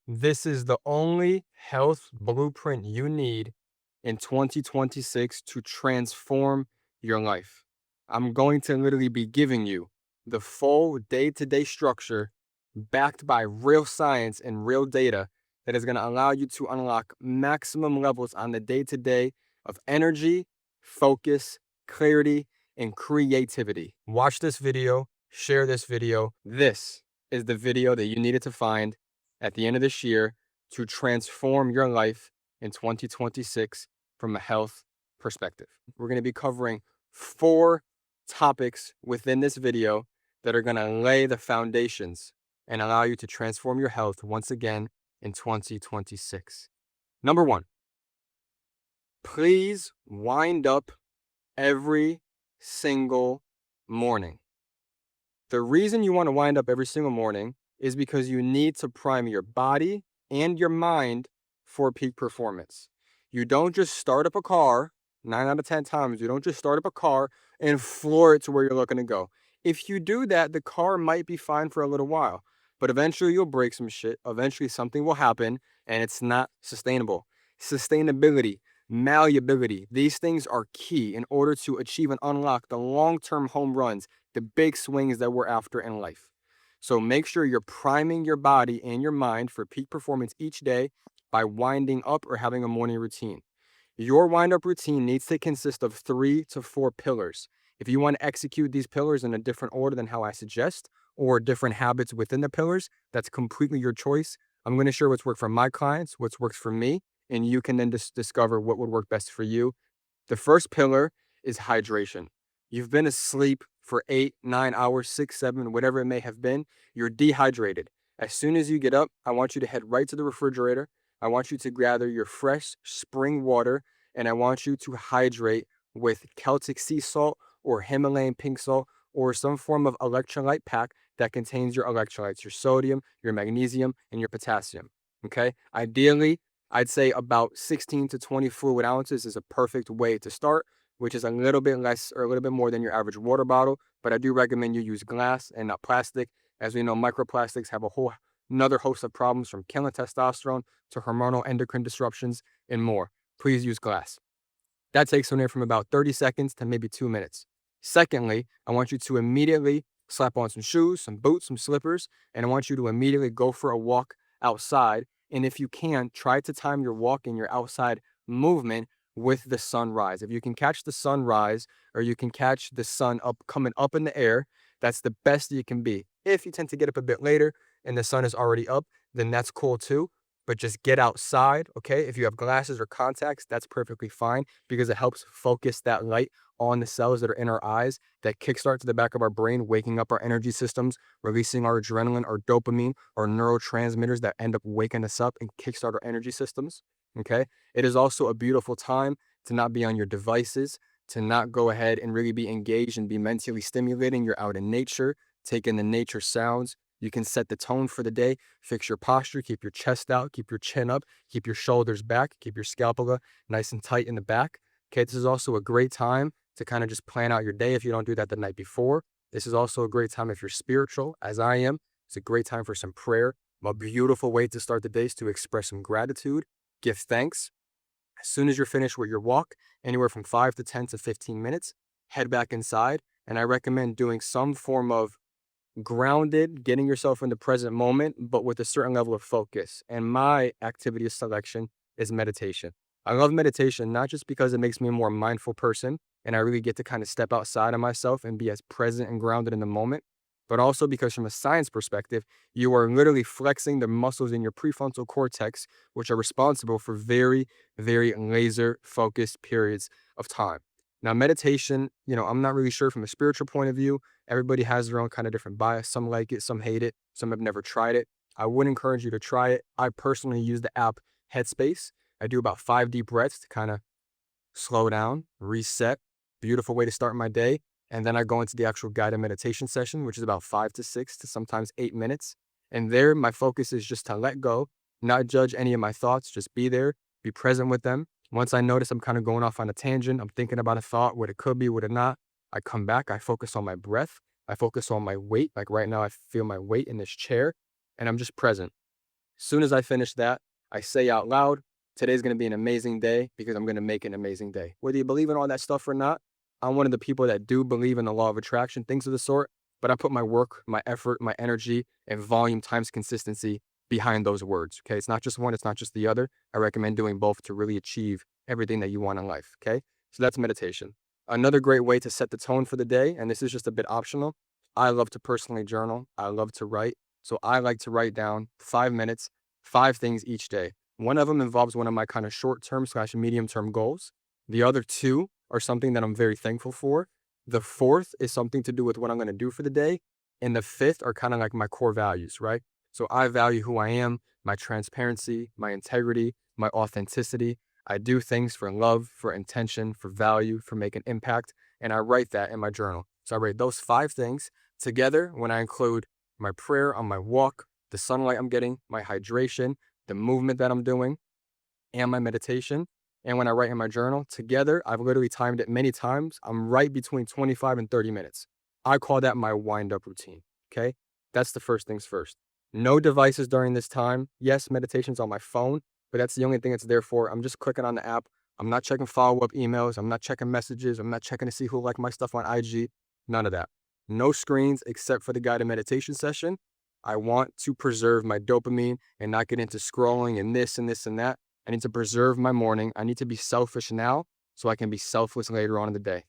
This is the only health blueprint you need in 2026 to transform your life. I'm going to literally be giving you the full day-to-day structure backed by real science and real data that is going to allow you to unlock maximum levels on the day-to-day of energy, focus, clarity, and creativity. Watch this video, share this video. This is the video that you needed to find at the end of this year to transform your life in 2026 from a health perspective. We're going to be covering 4 topics within this video that are going to lay the foundations and allow you to transform your health once again in 2026. Number 1, please wind up every single morning. The reason you want to wind up every single morning is because you need to prime your body and your mind for peak performance. You don't just start up a car, 9 out of 10 times, you don't just start up a car and floor it to where you're looking to go. If you do that, the car might be fine for a little while, but eventually you'll break some shit. Eventually something will happen and it's not sustainable. Sustainability, malleability, these things are key in order to achieve and unlock the long-term home runs, the big swings that we're after in life. So make sure you're priming your body and your mind for peak performance each day by winding up or having a morning routine. Your wind up routine needs to consist of 3 to 4 pillars. If you want to execute these pillars in a different order than how I suggest, or different habits within the pillars, that's completely your choice. I'm going to share what's worked for my clients, what's works for me, and you can then discover what would work best for you. The first pillar is hydration. You've been asleep for 8, 9 hours, 6, 7, whatever it may have been. You're dehydrated. As soon as you get up, I want you to head right to the refrigerator. I want you to gather your fresh spring water, and I want you to hydrate with Celtic sea salt or Himalayan pink salt or some form of electrolyte pack that contains your electrolytes, your sodium, your magnesium, and your potassium. Okay? Ideally, I'd say about 16 to 20 fluid ounces is a perfect way to start, which is a little bit less or a little bit more than your average water bottle. But I do recommend you use glass and not plastic. As we know, microplastics have a whole another host of problems from killing testosterone to hormonal endocrine disruptions and more. Please use glass. That takes anywhere from about 30 seconds to maybe 2 minutes. Secondly, I want you to immediately slap on some shoes, some boots, some slippers, and I want you to immediately go for a walk outside. And if you can, try to time your walk and your outside movement with the sunrise. If you can catch the sunrise or you can catch the sun up coming up in the air, that's the best you can be. If you tend to get up a bit later and the sun is already up, then that's cool too. But just get outside, okay? If you have glasses or contacts, that's perfectly fine because it helps focus that light on the cells that are in our eyes that kickstart to the back of our brain, waking up our energy systems, releasing our adrenaline, our dopamine, our neurotransmitters that end up waking us up and kickstart our energy systems, okay? It is also a beautiful time to not be on your devices, to not go ahead and really be engaged and be mentally stimulating. You're out in nature, taking the nature sounds. You can set the tone for the day, fix your posture, keep your chest out, keep your chin up, keep your shoulders back, keep your scapula nice and tight in the back. Okay, this is also a great time to kind of just plan out your day if you don't do that the night before. This is also a great time if you're spiritual, as I am. It's a great time for some prayer. A beautiful way to start the day is to express some gratitude, give thanks. As soon as you're finished with your walk, anywhere from 5 to 10 to 15 minutes, head back inside. And I recommend doing some form of grounded, getting yourself in the present moment, but with a certain level of focus. And my activity of selection is meditation. I love meditation, not just because it makes me a more mindful person and I really get to kind of step outside of myself and be as present and grounded in the moment, but also because from a science perspective, you are literally flexing the muscles in your prefrontal cortex, which are responsible for very, very laser focused periods of time. Now, meditation, I'm not really sure from a spiritual point of view. Everybody has their own kind of different bias. Some like it, some hate it, some have never tried it. I would encourage you to try it. I personally use the app Headspace. I do about 5 deep breaths to kind of slow down, reset. Beautiful way to start my day. And then I go into the actual guided meditation session, which is about 5 to 6 to sometimes 8 minutes. And there, my focus is just to let go, not judge any of my thoughts, just be there, be present with them. Once I notice I'm kind of going off on a tangent, I'm thinking about a thought, what it could be, what it not, I come back, I focus on my breath, I focus on my weight. Like right now, I feel my weight in this chair, and I'm just present. Soon as I finish that, I say out loud, today's going to be an amazing day because I'm going to make an amazing day. Whether you believe in all that stuff or not, I'm one of the people that do believe in the law of attraction, things of the sort, but I put my work, my effort, my energy, and volume times consistency behind those words. Okay. It's not just one, it's not just the other. I recommend doing both to really achieve everything that you want in life. Okay. So that's meditation. Another great way to set the tone for the day, and this is just a bit optional. I love to personally journal. I love to write. So I like to write down 5 minutes, 5 things each day. One of them involves one of my kind of short-term / medium-term goals. The other two are something that I'm very thankful for. The fourth is something to do with what I'm going to do for the day. And the fifth are kind of like my core values, right? So I value who I am, my transparency, my integrity, my authenticity. I do things for love, for intention, for value, for making impact. And I write that in my journal. So I write those 5 things together when I include my prayer on my walk, the sunlight I'm getting, my hydration, the movement that I'm doing, and my meditation. And when I write in my journal together, I've literally timed it many times. I'm right between 25 and 30 minutes. I call that my wind up routine. Okay. That's the first things first. No devices during this time. Yes, meditation's on my phone, but that's the only thing it's there for. I'm just clicking on the app. I'm not checking follow-up emails. I'm not checking messages. I'm not checking to see who liked my stuff on IG. None of that. No screens except for the guided meditation session. I want to preserve my dopamine and not get into scrolling and this and this and that. I need to preserve my morning. I need to be selfish now so I can be selfless later on in the day.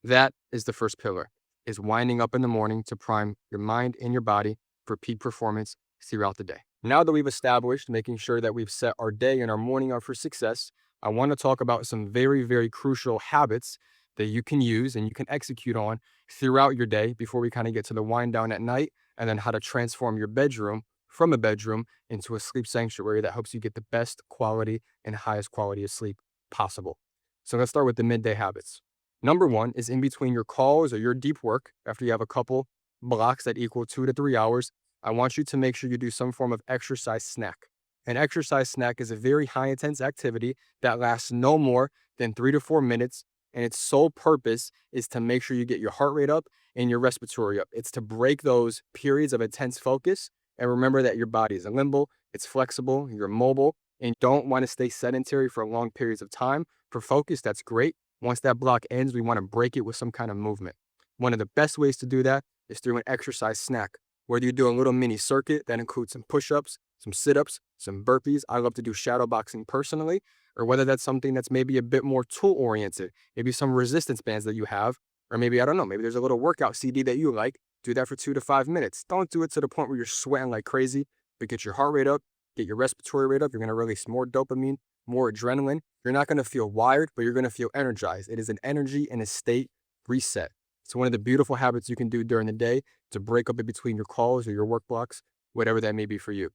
That is the first pillar, is winding up in the morning to prime your mind and your body for peak performance throughout the day. Now that we've established making sure that we've set our day and our morning up for success, I want to talk about some very, very crucial habits that you can use and you can execute on throughout your day before we kind of get to the wind down at night, and then how to transform your bedroom from a bedroom into a sleep sanctuary that helps you get the best quality and highest quality of sleep possible. So let's start with the midday habits. Number one is in between your calls or your deep work, after you have a couple blocks that equal 2 to 3 hours, I want you to make sure you do some form of exercise snack. An exercise snack is a very high intense activity that lasts no more than 3 to 4 minutes, and its sole purpose is to make sure you get your heart rate up and your respiratory up. It's to break those periods of intense focus. And remember that your body is limbo, it's flexible, you're mobile, and you don't want to stay sedentary for long periods of time. For focus, that's great. Once that block ends, we want to break it with some kind of movement. One of the best ways to do that is through an exercise snack. Whether you do a little mini circuit that includes some push-ups, some sit-ups, some burpees. I love to do shadow boxing personally, or whether that's something that's maybe a bit more tool-oriented, maybe some resistance bands that you have, or maybe, I don't know, maybe there's a little workout CD that you like. Do that for 2 to 5 minutes. Don't do it to the point where you're sweating like crazy, but get your heart rate up, get your respiratory rate up. You're going to release more dopamine, more adrenaline. You're not going to feel wired, but you're going to feel energized. It is an energy and a state reset. It's one of the beautiful habits you can do during the day to break up in between your calls or your work blocks, whatever that may be for you.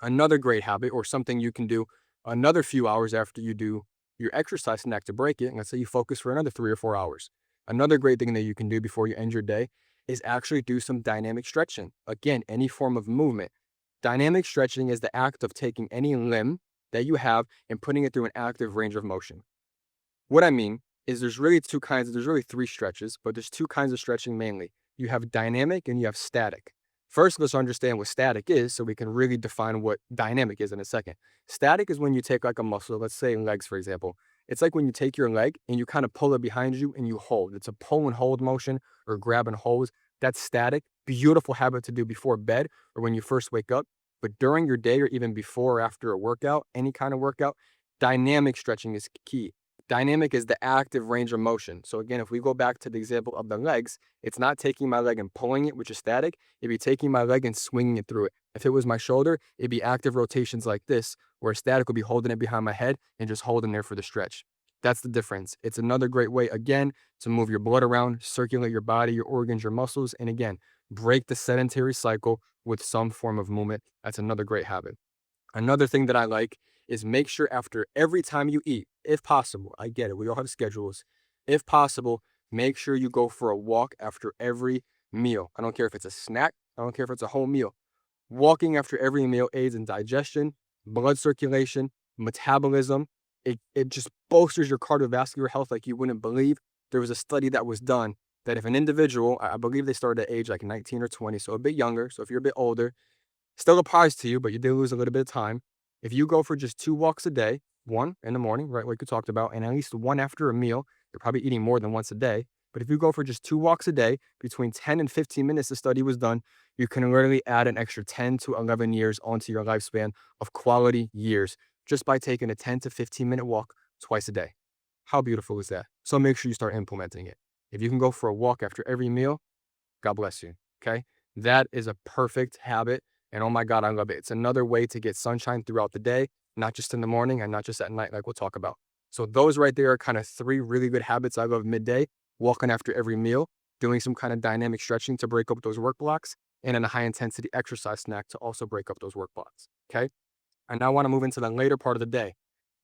Another great habit, or something you can do another few hours after you do your exercise snack to break it, and let's say you focus for another 3 or 4 hours. Another great thing that you can do before you end your day is actually do some dynamic stretching. Again, any form of movement. Dynamic stretching is the act of taking any limb that you have and putting it through an active range of motion. What I mean is there's really 3 stretches, but there's 2 kinds of stretching mainly. You have dynamic and you have static. First, let's understand what static is so we can really define what dynamic is in a second. Static is when you take like a muscle, let's say legs, for example. It's like when you take your leg and you kind of pull it behind you and you hold. It's a pull and hold motion, or grab and hold. That's static. Beautiful habit to do before bed or when you first wake up. But during your day, or even before or after a workout, any kind of workout, dynamic stretching is key. Dynamic is the active range of motion. So again, if we go back to the example of the legs, it's not taking my leg and pulling it, which is static. It'd be taking my leg and swinging it through it. If it was my shoulder, it'd be active rotations like this, where static would be holding it behind my head and just holding there for the stretch. That's the difference. It's another great way, again, to move your blood around, circulate your body, your organs, your muscles, and again, break the sedentary cycle with some form of movement. That's another great habit. Another thing that I like is make sure after every time you eat, if possible, I get it, we all have schedules. If possible, make sure you go for a walk after every meal. I don't care if it's a snack, I don't care if it's a whole meal. Walking after every meal aids in digestion, blood circulation, metabolism. It just bolsters your cardiovascular health like you wouldn't believe. There was a study that was done that if an individual, I believe they started at age like 19 or 20, so a bit younger, so if you're a bit older, Still applies to you, but you do lose a little bit of time. If you go for just 2 walks a day, one in the morning, right, like we talked about, and at least one after a meal, you're probably eating more than once a day. But if you go for just 2 walks a day, between 10 and 15 minutes, the study was done, you can literally add an extra 10 to 11 years onto your lifespan of quality years just by taking a 10 to 15-minute walk twice a day. How beautiful is that? So make sure you start implementing it. If you can go for a walk after every meal, God bless you. Okay. That is a perfect habit. And oh my God, I love it. It's another way to get sunshine throughout the day, not just in the morning and not just at night, like we'll talk about. So those right there are kind of 3 really good habits I love midday: walking after every meal, doing some kind of dynamic stretching to break up those work blocks, and then a high intensity exercise snack to also break up those work blocks. Okay. I now want to move into the later part of the day.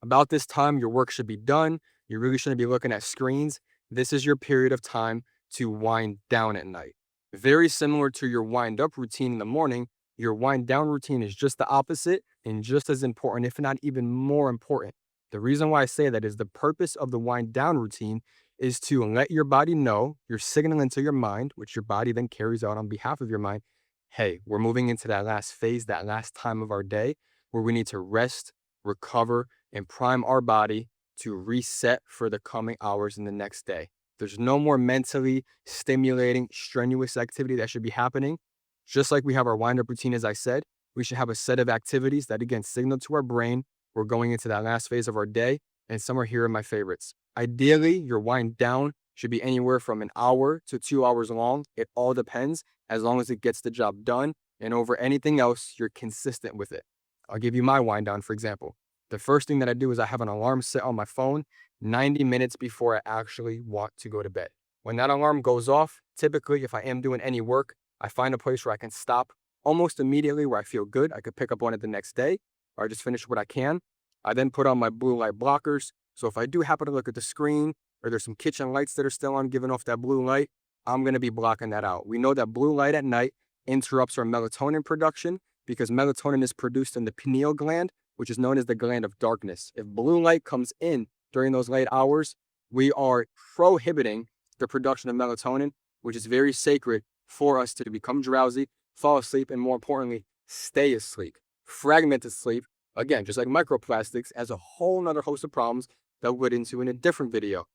About this time, your work should be done. You really shouldn't be looking at screens. This is your period of time to wind down at night. Very similar to your wind up routine in the morning, your wind down routine is just the opposite and just as important, if not even more important. The reason why I say that is the purpose of the wind down routine is to let your body know, you're signaling to your mind, which your body then carries out on behalf of your mind. Hey, we're moving into that last phase, that last time of our day where we need to rest, recover, and prime our body to reset for the coming hours in the next day. There's no more mentally stimulating, strenuous activity that should be happening. Just like we have our wind up routine, as I said, we should have a set of activities that again signal to our brain we're going into that last phase of our day. And some are here are my favorites. Ideally, your wind down should be anywhere from an hour to 2 hours long. It all depends, as long as it gets the job done. And over anything else, you're consistent with it. I'll give you my wind down, for example. The first thing that I do is I have an alarm set on my phone 90 minutes before I actually want to go to bed. When that alarm goes off, typically if I am doing any work, I find a place where I can stop almost immediately where I feel good. I could pick up on it the next day, or I just finish what I can. I then put on my blue light blockers. So if I do happen to look at the screen or there's some kitchen lights that are still on giving off that blue light, I'm going to be blocking that out. We know that blue light at night interrupts our melatonin production because melatonin is produced in the pineal gland, which is known as the gland of darkness. If blue light comes in during those late hours, we are prohibiting the production of melatonin, which is very sacred for us to become drowsy, fall asleep, and more importantly, stay asleep. Fragmented sleep, again, just like microplastics, has a whole nother host of problems that we'll get into in a different video.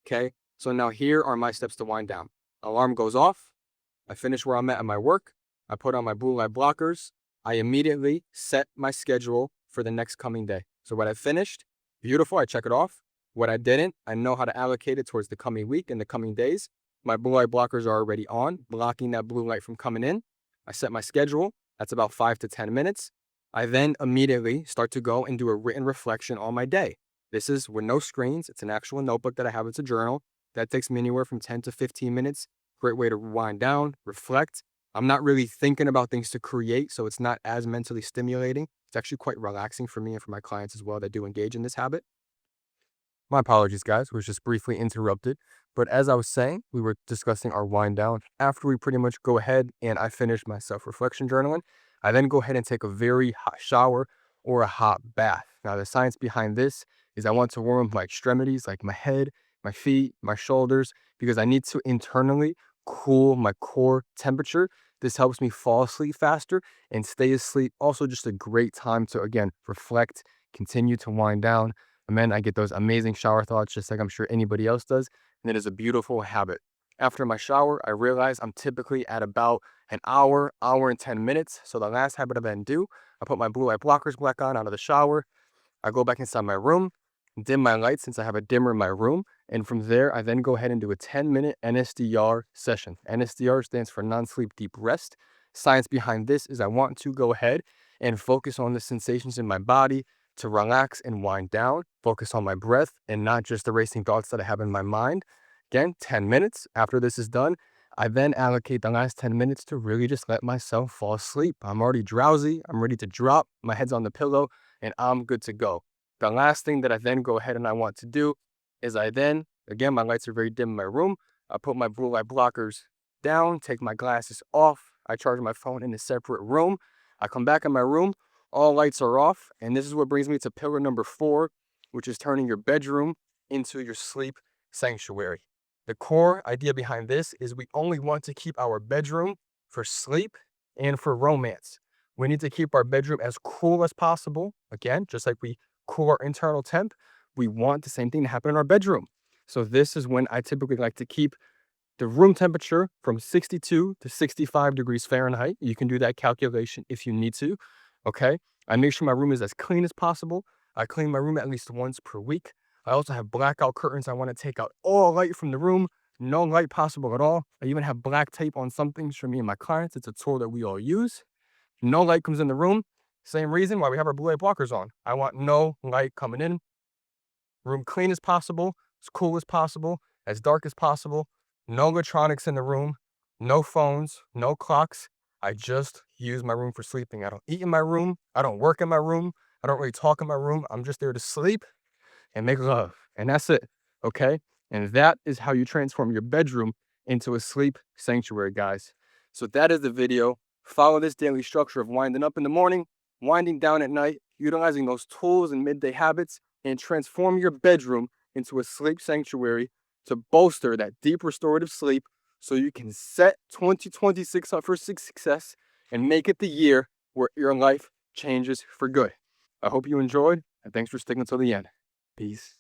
Okay, so now here are my steps to wind down. Alarm goes off. I finish where I'm at my work. I put on my blue light blockers. I immediately set my schedule for the next coming day. So what I finished, beautiful, I check it off. What I didn't, I know how to allocate it towards the coming week and the coming days. My blue light blockers are already on, blocking that blue light from coming in. I set my schedule. That's about 5 to 10 minutes. I then immediately start to go and do a written reflection on my day. This is with no screens. It's an actual notebook that I have. It's a journal. That takes me anywhere from 10 to 15 minutes. Great way to wind down, reflect. I'm not really thinking about things to create, so it's not as mentally stimulating. It's actually quite relaxing for me and for my clients as well that do engage in this habit. My apologies, guys. Was just briefly interrupted. But as I was saying, we were discussing our wind down. After we pretty much go ahead and I finish my self-reflection journaling, I then go ahead and take a very hot shower or a hot bath. Now, the science behind this is I want to warm up my extremities, like my head, my feet, my shoulders, because I need to internally cool my core temperature. This helps me fall asleep faster and stay asleep. Also, just a great time to, again, reflect, continue to wind down. And then I get those amazing shower thoughts, just like I'm sure anybody else does. And it is a beautiful habit. After my shower, I realize I'm typically at about an hour, hour and 10 minutes. So the last habit I then do, I put my blue light blockers back on out of the shower. I go back inside my room, dim my lights since I have a dimmer in my room. And from there, I then go ahead and do a 10-minute NSDR session. NSDR stands for non-sleep deep rest. Science behind this is I want to go ahead and focus on the sensations in my body to relax and wind down, focus on my breath and not just the racing thoughts that I have in my mind. Again, 10 minutes. After this is done, I then allocate the last 10 minutes to really just let myself fall asleep. I'm already drowsy. I'm ready to drop. My head's on the pillow and I'm good to go. The last thing that I then go ahead and I want to do is I then, again, my lights are very dim in my room. I put my blue light blockers down, take my glasses off. I charge my phone in a separate room. I come back in my room. All lights are off. And this is what brings me to pillar number 4, which is turning your bedroom into your sleep sanctuary. The core idea behind this is we only want to keep our bedroom for sleep and for romance. We need to keep our bedroom as cool as possible. Again, just like we cool our internal temp, we want the same thing to happen in our bedroom. So this is when I typically like to keep the room temperature from 62 to 65 degrees Fahrenheit. You can do that calculation if you need to, okay? I make sure my room is as clean as possible. I clean my room at least once per week. I also have blackout curtains. I want to take out all light from the room, no light possible at all. I even have black tape on some things for me and my clients. It's a tool that we all use. No light comes in the room. Same reason why we have our blue light blockers on. I want no light coming in. Room clean as possible, as cool as possible, as dark as possible. No electronics in the room, no phones, no clocks. I just use my room for sleeping. I don't eat in my room. I don't work in my room. I don't really talk in my room. I'm just there to sleep and make love. And that's it. Okay. And that is how you transform your bedroom into a sleep sanctuary, guys. So that is the video. Follow this daily structure of winding up in the morning, winding down at night, utilizing those tools and midday habits, and transform your bedroom into a sleep sanctuary to bolster that deep restorative sleep so you can set 2026 up for success and make it the year where your life changes for good. I hope you enjoyed, and thanks for sticking until the end. Peace.